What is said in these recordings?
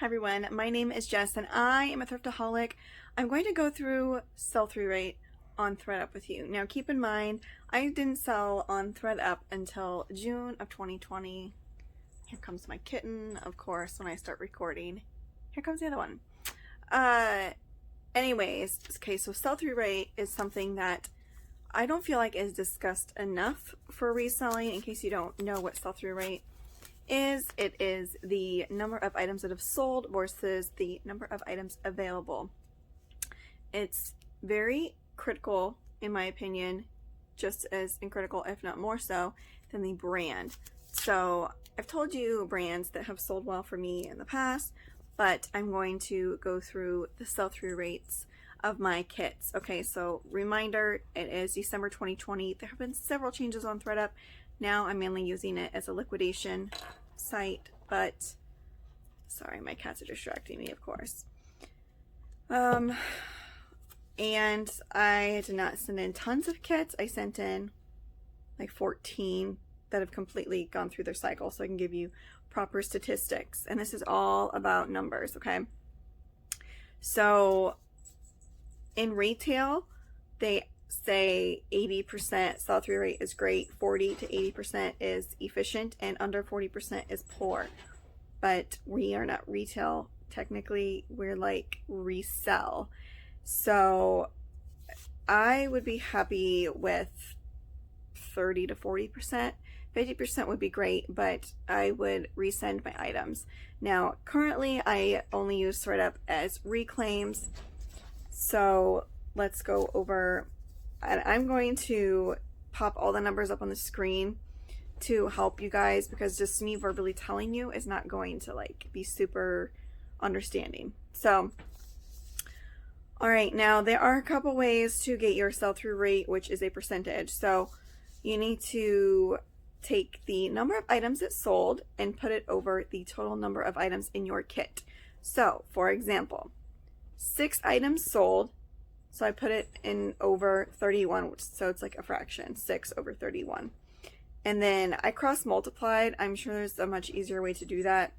Hi everyone, my name is Jess and I am a thriftaholic. I'm going to go through sell-through rate on ThredUP with you. Now keep in mind, I didn't sell on ThredUP until June of 2020. Here comes my kitten, of course, when I start recording. Here comes the other one. Anyways, okay, so sell-through rate is something that I don't feel like is discussed enough for reselling. In case you don't know what sell-through rate is, it is the number of items that have sold versus the number of items available. It's very critical, in my opinion, just as critical, if not more so, than the brand. So I've told you brands that have sold well for me in the past, but I'm going to go through the sell-through rates of my kits. Okay, so reminder, it is December 2020. There have been several changes on ThredUp. Now I'm mainly using it as a liquidation site, but sorry, my cats are distracting me, of course. And I did not send in tons of kits. I sent in like 14 that have completely gone through their cycle, so I can give you proper statistics. And this is all about numbers, okay? So in retail, they say 80% sell-through rate is great, 40 to 80% is efficient, and under 40% is poor. But we are not retail. Technically, we're like resell. So I would be happy with 30 to 40%. 50% would be great, but I would resend my items. Now, currently, I only use ThredUp as reclaims. So let's go over. And I'm going to pop all the numbers up on the screen to help you guys, because just me verbally telling you is not going to like be super understanding. So, all right, now there are a couple ways to get your sell-through rate, which is a percentage. So you need to take the number of items that sold and put it over the total number of items in your kit. So for example, 6 items sold. So I put it in over 31, so it's like a fraction, 6 over 31. And then I cross multiplied. I'm sure there's a much easier way to do that.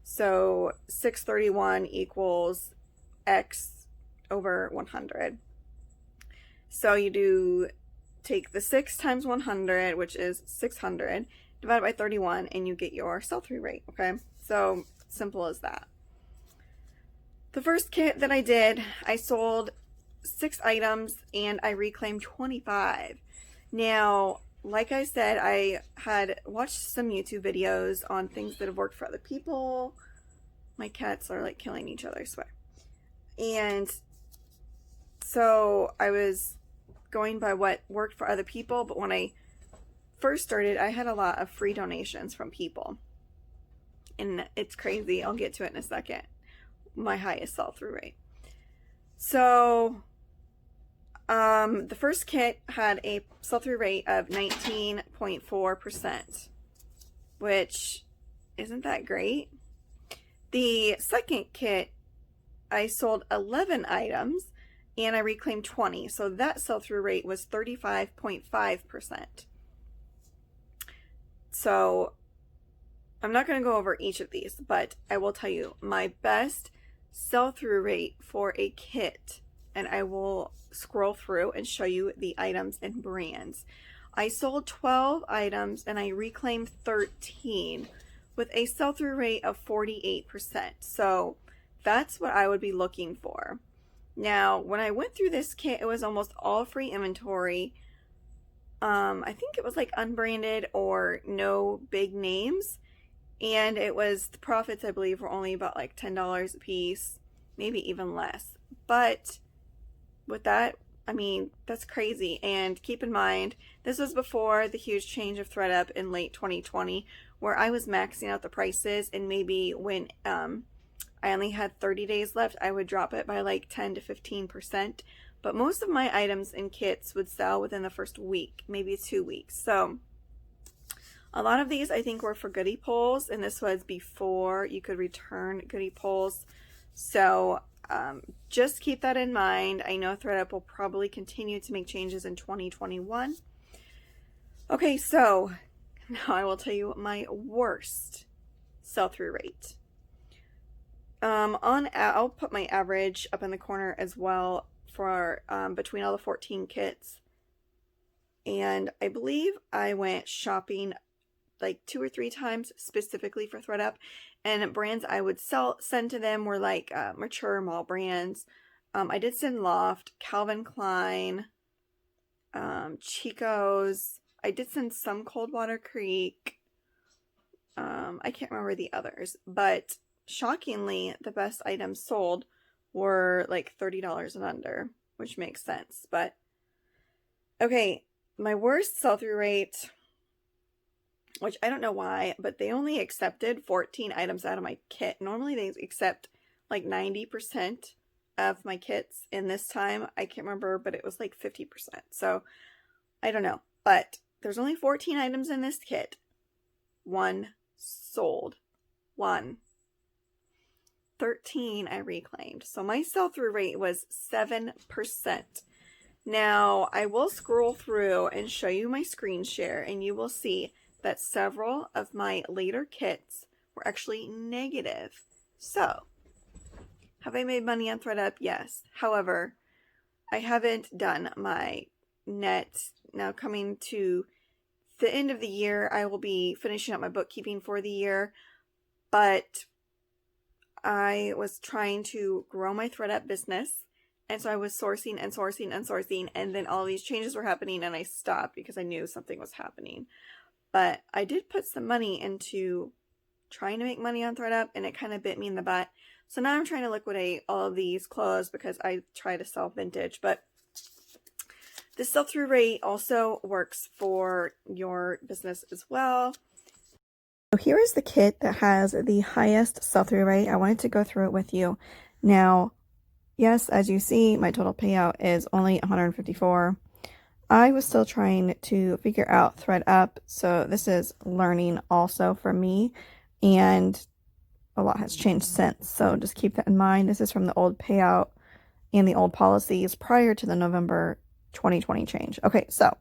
So 631 equals X over 100. So you do take the 6 times 100, which is 600, divided by 31, and you get your sell-through rate, okay? So simple as that. The first kit that I did, I sold 6 items and I reclaimed 25. Now, like I said, I had watched some YouTube videos on things that have worked for other people. My cats are like killing each other, I swear. And so I was going by what worked for other people, but when I first started, I had a lot of free donations from people. And it's crazy. I'll get to it in a second. My highest sell-through rate. So the first kit had a sell-through rate of 19.4%, which isn't that great. The second kit, I sold 11 items and I reclaimed 20, so that sell-through rate was 35.5%. So I'm not going to go over each of these, but I will tell you my best sell-through rate for a kit, and I will scroll through and show you the items and brands. I sold 12 items and I reclaimed 13 with a sell-through rate of 48%. So that's what I would be looking for. Now, when I went through this kit, it was almost all free inventory. I think it was like unbranded or no big names. And it was, the profits, I believe, were only about like $10 a piece, maybe even less. But with that, I mean, that's crazy. And keep in mind, this was before the huge change of ThredUp in late 2020, where I was maxing out the prices, and maybe when I only had 30 days left, I would drop it by like 10 to 15%. But most of my items and kits would sell within the first week, maybe 2 weeks. So a lot of these I think were for goodie pulls, and this was before you could return goodie pulls. So just keep that in mind. I know ThredUp will probably continue to make changes in 2021. Okay, so now I will tell you my worst sell-through rate. I'll put my average up in the corner as well for between all the 14 kits. And I believe I went shopping like 2 or 3 times specifically for ThredUp, and brands I would send to them were like mature mall brands. I did send Loft, Calvin Klein, Chico's. I did send some Coldwater Creek. I can't remember the others, but shockingly, the best items sold were like $30 and under, which makes sense. But okay, my worst sell-through rate, which I don't know why, but they only accepted 14 items out of my kit. Normally they accept like 90% of my kits, and this time, I can't remember, but it was like 50%. So, I don't know. But there's only 14 items in this kit. 1 sold. 1. 13 I reclaimed. So my sell-through rate was 7%. Now, I will scroll through and show you my screen share, and you will see that several of my later kits were actually negative. So, have I made money on ThredUp? Yes. However, I haven't done my net. Now, coming to the end of the year, I will be finishing up my bookkeeping for the year, but I was trying to grow my ThredUp business, and so I was sourcing and sourcing and sourcing, and then all these changes were happening, and I stopped because I knew something was happening. But I did put some money into trying to make money on ThredUp, and it kind of bit me in the butt. So now I'm trying to liquidate all of these clothes because I try to sell vintage. But the sell-through rate also works for your business as well. So here is the kit that has the highest sell-through rate. I wanted to go through it with you. Now, yes, as you see, my total payout is only $154. I was still trying to figure out ThredUp, so this is learning also for me, and a lot has changed since, so just keep that in mind. This is from the old payout and the old policies prior to the November 2020 change. Okay, so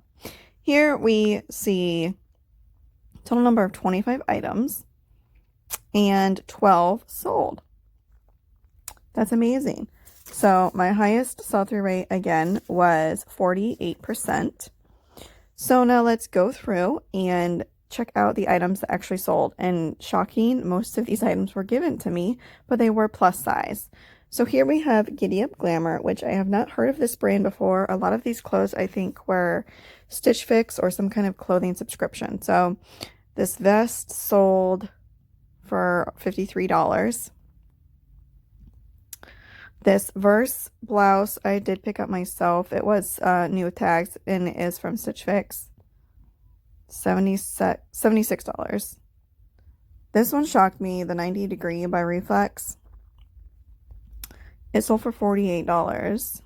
here we see total number of 25 items and 12 sold. That's amazing. So my highest sell-through rate again was 48%. So now let's go through and check out the items that actually sold. And shocking, most of these items were given to me, but they were plus size. So here we have Giddy Up Glamour, which I have not heard of this brand before. A lot of these clothes I think were Stitch Fix or some kind of clothing subscription. So this vest sold for $53. This Verse blouse I did pick up myself. It was new with tags, and it is from Stitch Fix. $76. This one shocked me, the 90 Degree by Reflex. It sold for $48.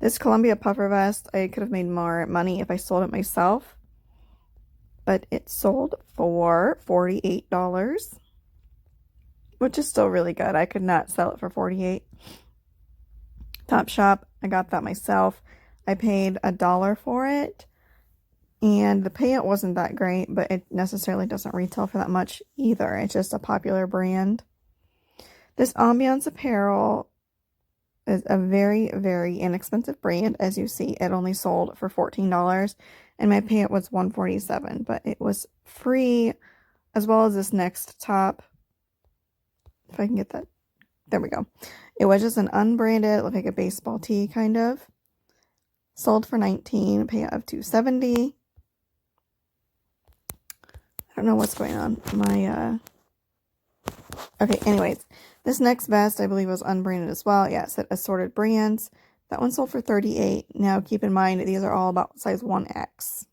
This Columbia puffer vest, I could have made more money if I sold it myself, but it sold for $48. Which is still really good. I could not sell it for $48. Topshop, I got that myself. I paid $1 for it, and the payout wasn't that great, but it necessarily doesn't retail for that much either. It's just a popular brand. This Ambiance Apparel is a very, very inexpensive brand. As you see, it only sold for $14, and my payout was $147, but it was free, as well as this next top. If I can get that. There we go. It was just an unbranded, looked like a baseball tee kind of. Sold for $19, payout of $270. I don't know what's going on. Okay, anyways. This next vest, I believe, was unbranded as well. Yeah, it said assorted brands. That one sold for $38. Now, keep in mind, these are all about size 1X.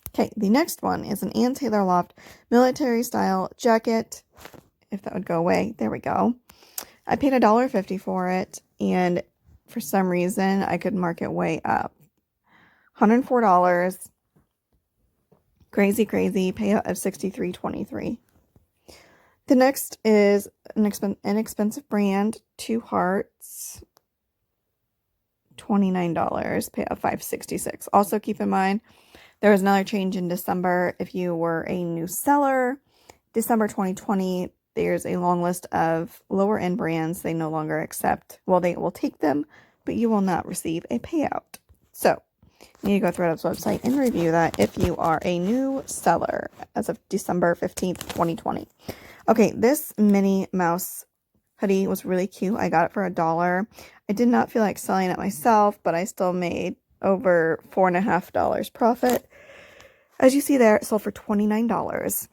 Okay, the next one is an Ann Taylor Loft military style jacket. If that would go away. There we go. I paid $1.50 for it, and for some reason, I could mark it way up. $104. Crazy, crazy. Payout of $63.23. The next is an inexpensive brand, Two Hearts, $29, payout of $5.66. Also keep in mind, there was another change in December. If you were a new seller December 2020, there's a long list of lower end brands they no longer accept. Well, they will take them, but you will not receive a payout. So you need to go to ThredUP's website and review that if you are a new seller as of December 15th, 2020. Okay, this Minnie Mouse hoodie was really cute. I got it for $1. I did not feel like selling it myself, but I still made over $4.50 profit. As you see there, it sold for $29.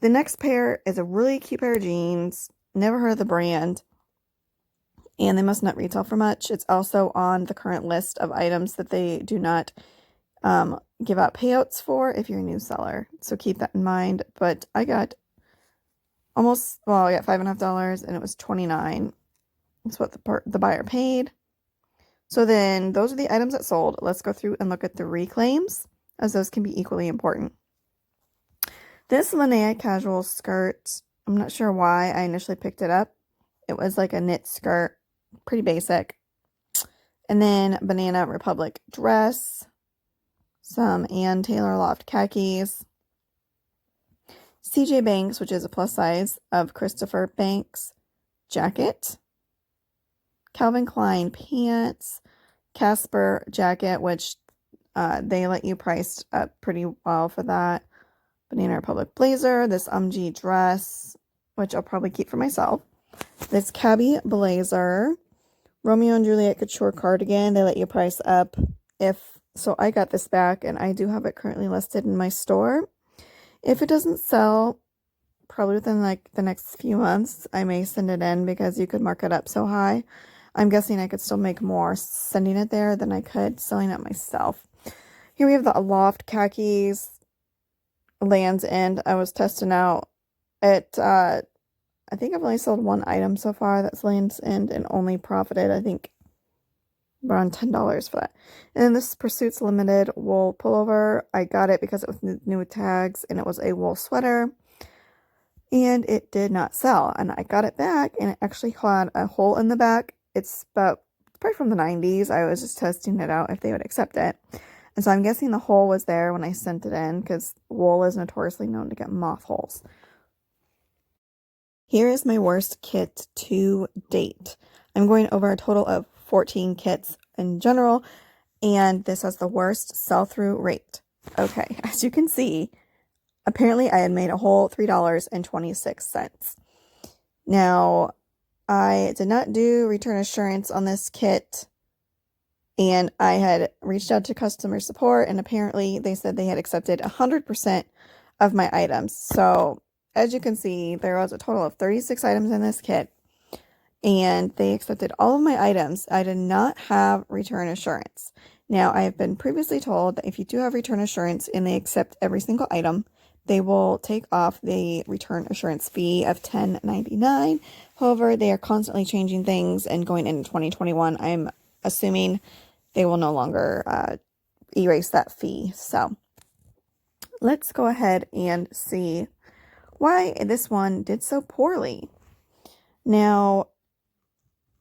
The next pair is a really cute pair of jeans. Never heard of the brand. And they must not retail for much. It's also on the current list of items that they do not give out payouts for if you're a new seller. So keep that in mind. But I got I got $5.50 and it was $29. That's what the buyer paid. So then those are the items that sold. Let's go through and look at the reclaims, as those can be equally important. This Linnea casual skirt, I'm not sure why I initially picked it up. It was like a knit skirt, pretty basic. And then Banana Republic dress, some Ann Taylor Loft khakis, CJ Banks, which is a plus size of Christopher Banks jacket, Calvin Klein pants, Casper jacket, which they let you price up pretty well for that. Banana Republic blazer, this UMG dress, which I'll probably keep for myself. This Cabby blazer, Romeo and Juliet couture cardigan, they let you price up so I got this back and I do have it currently listed in my store. If it doesn't sell, probably within like the next few months, I may send it in because you could mark it up so high. I'm guessing I could still make more sending it there than I could selling it myself. Here we have the Loft khakis, Land's End. I was testing out at, I think I've only sold one item so far that's Land's End and only profited, I think, around $10 for that. And then this Pursuits Limited wool pullover. I got it because it was new tags and it was a wool sweater. And it did not sell. And I got it back and it actually had a hole in the back. It's probably from the 90s. I was just testing it out if they would accept it. And so I'm guessing the hole was there when I sent it in because wool is notoriously known to get moth holes. Here is my worst kit to date. I'm going over a total of 14 kits in general, and this has the worst sell-through rate. Okay, as you can see, apparently I had made a whole $3.26. Now, I did not do return assurance on this kit. And I had reached out to customer support, and apparently they said they had accepted 100% of my items. So, as you can see, there was a total of 36 items in this kit, and they accepted all of my items. I did not have return assurance. Now, I have been previously told that if you do have return assurance and they accept every single item, they will take off the return assurance fee of $10.99. However, they are constantly changing things, and going into 2021, I'm assuming they will no longer erase that fee. So let's go ahead and see why this one did so poorly. Now,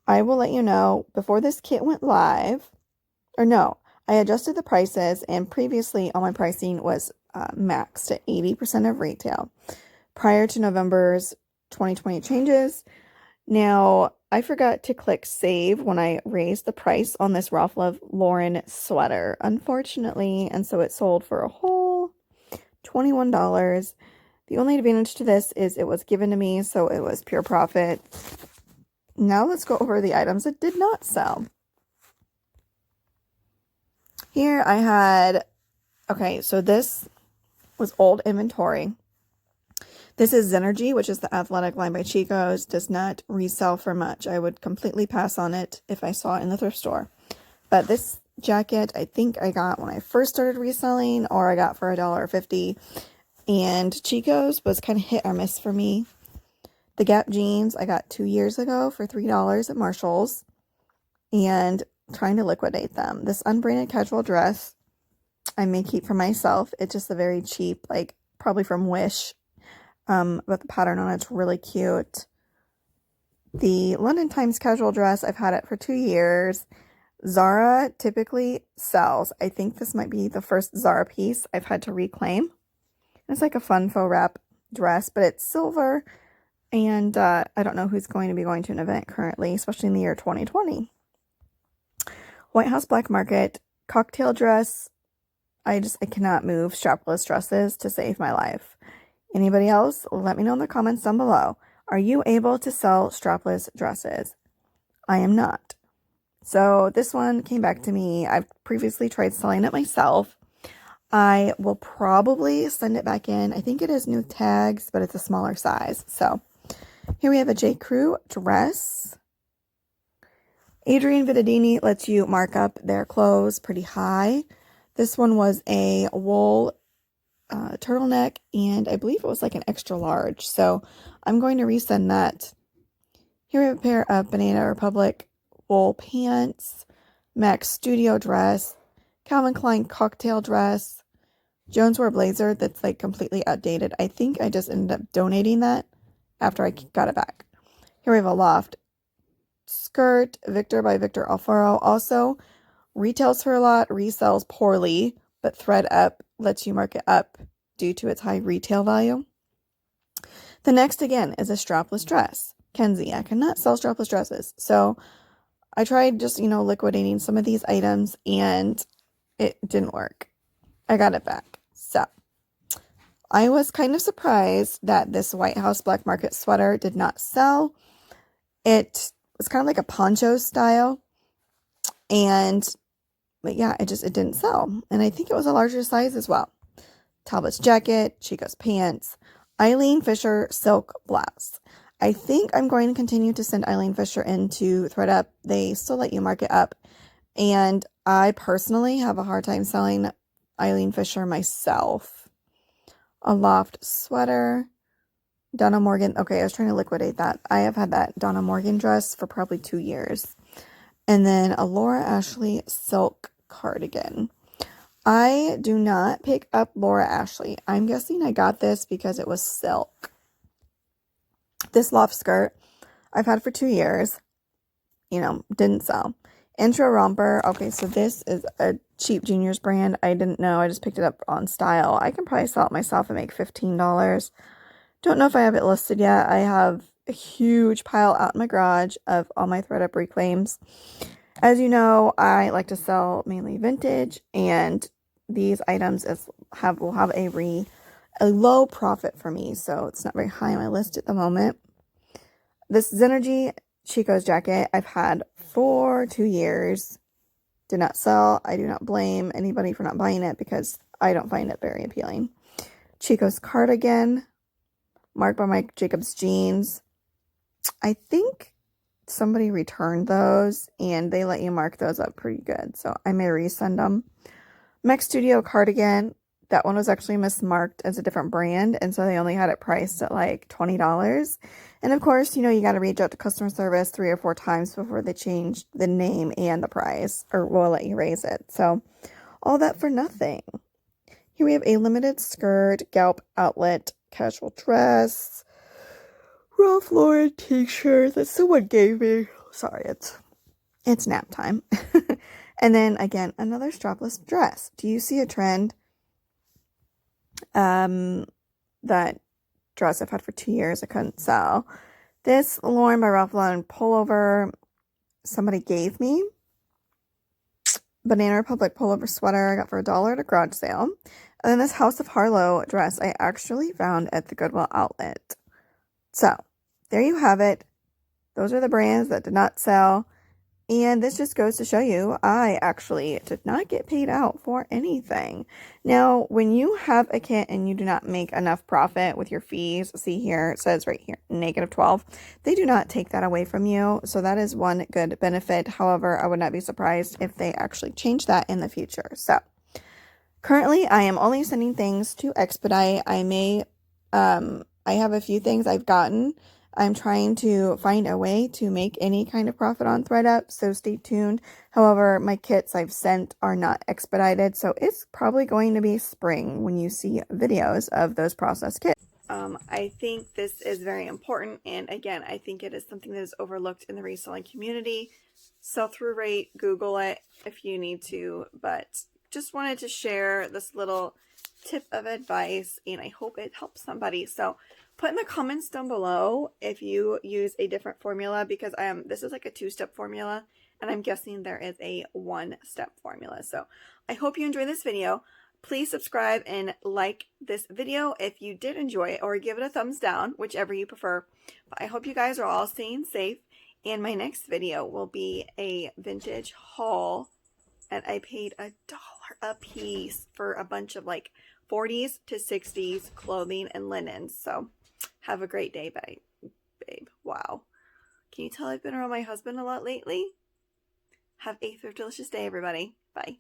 I will let you know, before this kit went live, or no, I adjusted the prices, and previously all my pricing was maxed at 80% of retail prior to November's 2020 changes. Now, I forgot to click save when I raised the price on this Ralph Lauren sweater, unfortunately, and so it sold for a whole $21. The only advantage to this is it was given to me, so it was pure profit. Now let's go over the items that did not sell. Here I had, okay, so this was old inventory. This is Zenergy, which is the athletic line by Chico's. Does not resell for much. I would completely pass on it if I saw it in the thrift store. But this jacket, I think I got when I first started reselling, or I got for $1.50. And Chico's was kind of hit or miss for me. The Gap jeans I got 2 years ago for $3 at Marshall's, and trying to liquidate them. This unbranded casual dress I may keep for myself. It's just a very cheap, like probably from Wish. But the pattern on it's really cute. The London Times casual dress, I've had it for 2 years. Zara typically sells. I think this might be the first Zara piece I've had to reclaim. It's like a fun faux wrap dress, but it's silver. And I don't know who's going to be going to an event currently, especially in the year 2020. White House Black Market cocktail dress. I cannot move strapless dresses to save my life. Anybody else? Let me know in the comments down below. Are you able to sell strapless dresses? I am not. So this one came back to me. I've previously tried selling it myself. I will probably send it back in. I think it has new tags, but it's a smaller size. So here we have a J. Crew dress. Adrienne Vittadini lets you mark up their clothes pretty high. This one was a wool turtleneck, and I believe it was like an extra large. So I'm going to resend that. Here we have a pair of Banana Republic wool pants, Max Studio dress, Calvin Klein cocktail dress, Joneswear blazer that's like completely outdated. I think I just ended up donating that after I got it back. Here we have a Loft skirt, Victor by Victor Alfaro. Also retails for a lot, resells poorly, but ThredUP lets you mark it up due to its high retail value. The next, again, is a strapless dress. Kenzie, I cannot sell strapless dresses. So I tried just, liquidating some of these items, and it didn't work. I got it back. So I was kind of surprised that this White House Black Market sweater did not sell. It was kind of like a poncho style. But yeah, it didn't sell. And I think it was a larger size as well. Talbot's jacket, Chico's pants, Eileen Fisher silk blouse. I think I'm going to continue to send Eileen Fisher into ThredUP. They still let you mark it up. And I personally have a hard time selling Eileen Fisher myself. A Loft sweater. Donna Morgan. Okay, I was trying to liquidate that. I have had that Donna Morgan dress for probably 2 years. And then a Laura Ashley silk cardigan. I do not pick up Laura Ashley. I'm guessing I got this because it was silk. This Loft skirt I've had for 2 years. Didn't sell. Intro romper. Okay, so this is a cheap juniors brand. I didn't know. I just picked it up on Style. I can probably sell it myself and make $15. Don't know if I have it listed yet. I have a huge pile out in my garage of all my ThredUp reclaims. As you know, I like to sell mainly vintage, and these items will have a low profit for me, so it's not very high on my list at the moment. This Zenergy Chico's jacket I've had for 2 years. Did not sell. I do not blame anybody for not buying it because I don't find it very appealing. Chico's cardigan, marked by Mike Jacobs jeans. I think somebody returned those, and they let you mark those up pretty good, so I may resend them. Max Studio cardigan, that one was actually mismarked as a different brand, and so they only had it priced at like $20. And of course, you got to reach out to customer service 3 or 4 times before they change the name and the price, or will let you raise it. So all that for nothing. Here we have a limited skirt, Galp outlet casual dress, Ralph Lauren t-shirt that someone gave me. Sorry, it's nap time. And then again, another strapless dress. Do you see a trend? That dress I've had for 2 years I couldn't sell. This Lauren by Ralph Lauren pullover somebody gave me. Banana Republic pullover sweater I got for $1 at a garage sale. And then this House of Harlow dress I actually found at the Goodwill outlet. So there you have it. Those are the brands that did not sell. And this just goes to show you, I actually did not get paid out for anything. Now, when you have a kit and you do not make enough profit with your fees, see here, it says right here, -12, they do not take that away from you. So that is one good benefit. However, I would not be surprised if they actually change that in the future. So currently, I am only sending things to expedite. I have a few things I've gotten. I'm trying to find a way to make any kind of profit on ThredUp, so stay tuned. However, my kits I've sent are not expedited, so it's probably going to be spring when you see videos of those processed kits. I think this is very important, and again, I think it is something that is overlooked in the reselling community. Sell-through rate, Google it if you need to, but just wanted to share this little tip of advice, and I hope it helps somebody. So put in the comments down below if you use a different formula, because this is like a 2-step formula, and I'm guessing there is a 1-step formula. So I hope you enjoy this video. Please subscribe and like this video if you did enjoy it, or give it a thumbs down, whichever you prefer. But I hope you guys are all staying safe, and my next video will be a vintage haul, and I paid $1 a piece for a bunch of like 40s to 60s clothing and linens. So have a great day, babe. Wow. Can you tell I've been around my husband a lot lately? Have a thriftilicious day, everybody. Bye.